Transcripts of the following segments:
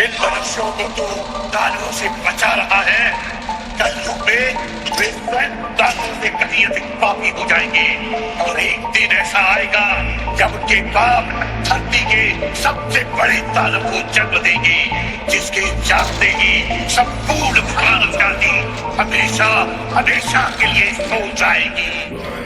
जिन मनुष्यों को तू दानवों से बचा रहा है, कलयुग में वे स्वयं दानवों से कहीं अधिक पापी हो जाएंगे। और एक दिन ऐसा आएगा जब उनके पाप धरती के सबसे बड़े दानव को जन्म देंगे, जिसके जागते ही संपूर्ण मानव जाति हमेशा हमेशा के लिए सो जाएगी।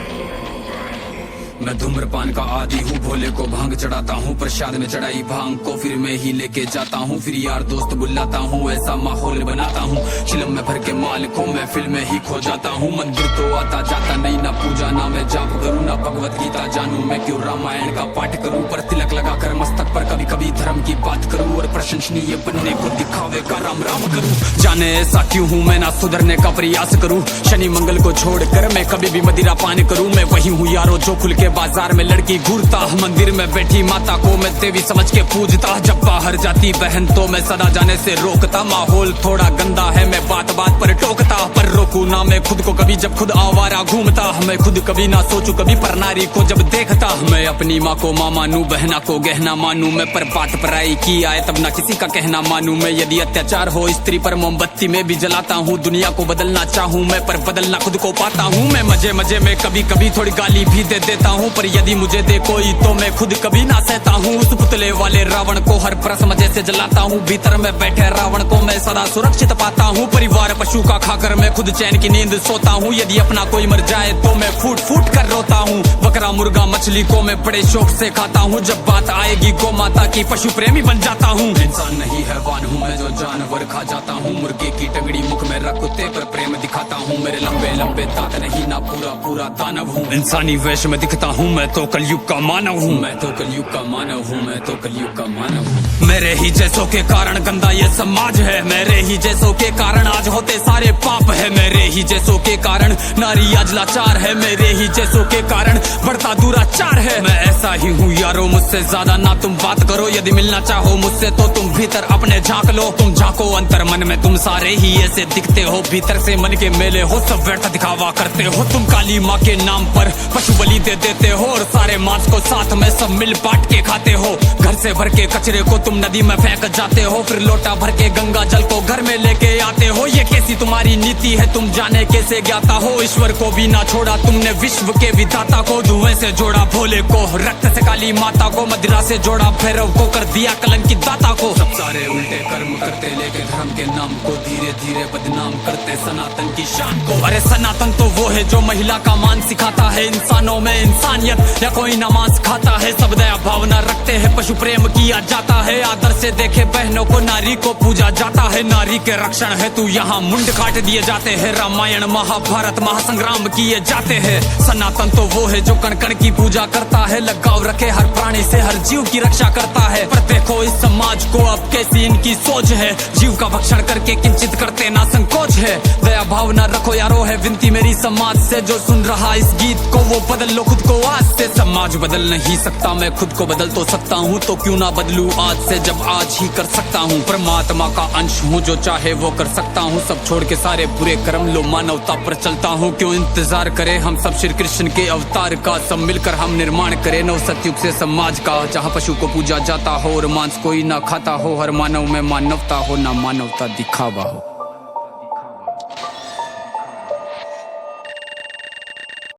मैं धूम्रपान का आदी हूँ, भोले को भांग चढ़ाता हूँ, प्रसाद में चढ़ाई भांग को फिर मैं ही लेके जाता हूँ, फिर यार दोस्त बुलाता हूँ, ऐसा माहौल बनाता हूँ। चिलम में भर के माल को मैं फिल्म में ही खो जाता हूँ। मंदिर तो आता जाता नहीं, ना पूजा ना मैं जाप करूँ, ना भगवत गीता जानू, मैं क्यों रामायण का पाठ करूँ। पर तिलक लगा कर मस्तक पर कभी कभी धर्म की बात करूँ, और प्रशंसनीय बनने को दिखावे का राम राम करूँ। जाने ऐसा क्यों हूँ मैं, ना सुधरने का प्रयास करूँ। शनि मंगल को छोड़कर मैं कभी भी मदिरा पान करूँ। मैं वही हूँ यारो जो खुल के बाजार में लड़की घूरता, मंदिर में बैठी माता को मैं देवी समझ के पूजता। जब बाहर जाती बहन तो मैं सदा जाने से रोकता। माहौल थोड़ा गंदा है, मैं बात बात पर टोकता, पर रोकू ना मैं खुद को कभी जब खुद आवारा घूमता। मैं खुद कभी ना सोचू कभी पर नारी को जब देखता। मैं अपनी माँ को माँ मानू, बहना को गहना मानू, मैं पर बात पराई की आए तब ना किसी का कहना मानू। मैं यदि अत्याचार हो स्त्री पर मोमबत्ती में भी जलाता हूँ। दुनिया को बदलना चाहूँ मैं, पर बदलना खुद को पाता हूँ। मैं मजे मजे में कभी कभी थोड़ी गाली भी दे देता हूँ, पर यदि मुझे दे कोई तो मैं खुद कभी ना सहता हूँ। उस पुतले वाले रावण को हर परस मजे से जलाता हूँ। भीतर में बैठे रावण को मैं सदा सुरक्षित पाता हूँ। परिवार पशु का खाकर मैं खुद चैन की नींद सोता हूँ। यदि अपना कोई मर जाए तो मैं फूट फूट कर रोता हूँ। बकरा मुर्गा मछली को मैं बड़े शौक से खाता हूँ। जब बात आएगी गौ माता की पशु प्रेमी बन जाता हूँ। इंसान नहीं हैवान हूँ मैं जो जानवर खा जाता हूँ। मुर्गे की टंगड़ी मुख में रख कुत्ते पर प्रेम दिखाता हूँ। मेरे लंबे लंबे दांत नहीं ना पूरा पूरा दानव हूँ। इंसानी वेश में दिखता हूँ मैं तो कलयुग का मानव हूँ। मैं तो कलयुग का मानव हूँ, मैं तो कलयुग का मानव हूँ। मेरे ही जैसों के कारण गंदा ये समाज है। मेरे ही जैसों के कारण आज होते सारे पाप है। मेरे ही जैसों के कारण नारी आज लाचार है। मेरे ही जैसों के कारण बढ़ता दुराचार है। मैं ऐसा ही हूँ यारो, मुझसे ज्यादा ना तुम बात करो। यदि मिलना चाहो मुझसे तो तुम भीतर अपने झांक लो। तुम झांको अंतर मन में, तुम सारे ही ऐसे दिखते हो। भीतर से मन के मेले हो, सब व्यर्थ दिखावा करते हो। तुम काली माँ के नाम पर पशु बलि दे देते हो, और सारे मांस को साथ में सब मिल बांट के खाते हो। घर से भर के कचरे को तुम नदी में फेंक जाते हो, फिर लोटा भर के गंगा जल को घर में लेके आते हो। ये कैसी तुम्हारी नीति है, तुम जाने कैसे ज्ञाता हो। ईश्वर को भी ना छोड़ा तुमने, विश्व के विधाता को। धुएं से जोड़ा भोले को, रक्त से काली माता को, मदिरा से जोड़ा भैरव को, कर दिया कलंकी दाता को। सब सारे उल्टे कर्म करते, लेके धर्म के नाम को धीरे धीरे बदनाम करते सनातन की शान को। अरे सनातन तो वो है जो महिला का मान सिखाता है। इंसानों में इंसानियत या कोई नमाज खाता है। सब दया भावना रखते हैं, पशु प्रेम किया जाता है। आदर से देखे बहनों को, नारी को पूजा जाता है। नारी के रक्षण है तू यहाँ मुंड काट दिए जाते हैं। रामायण महाभारत महासंग्राम किए जाते हैं। सनातन तो वो है जो कण कण की पूजा करता है। लगाव रखे हर प्राणी से, हर जीव की रक्षा करता है। पर देखो इस समाज को अब कैसी इनकी सोच है। जीव का भक्षण करके किंचित करते ना संकोच है। दया भावना रखो यारो है विनती मेरी समाज से। जो सुन रहा इस गीत को वो बदल लो खुद को आज से। समाज बदल नहीं सकता, मैं खुद को बदल तो सकता हूँ, तो क्यों ना बदलूं आज से जब आज ही कर सकता हूँ। परमात्मा का अंश हूँ, जो चाहे वो कर सकता हूँ। सब छोड़ के सारे बुरे कर्म लो, मानवता पर चलता हूँ। क्यों इंतजार करें हम सब श्री कृष्ण के अवतार का। सब मिलकर हम निर्माण करें नव सतयुग से समाज का, जहाँ पशु को पूजा जाता हो और मांस कोई ना खाता हो। हर मानव में मानवता हो, ना मानवता दिखावा हो।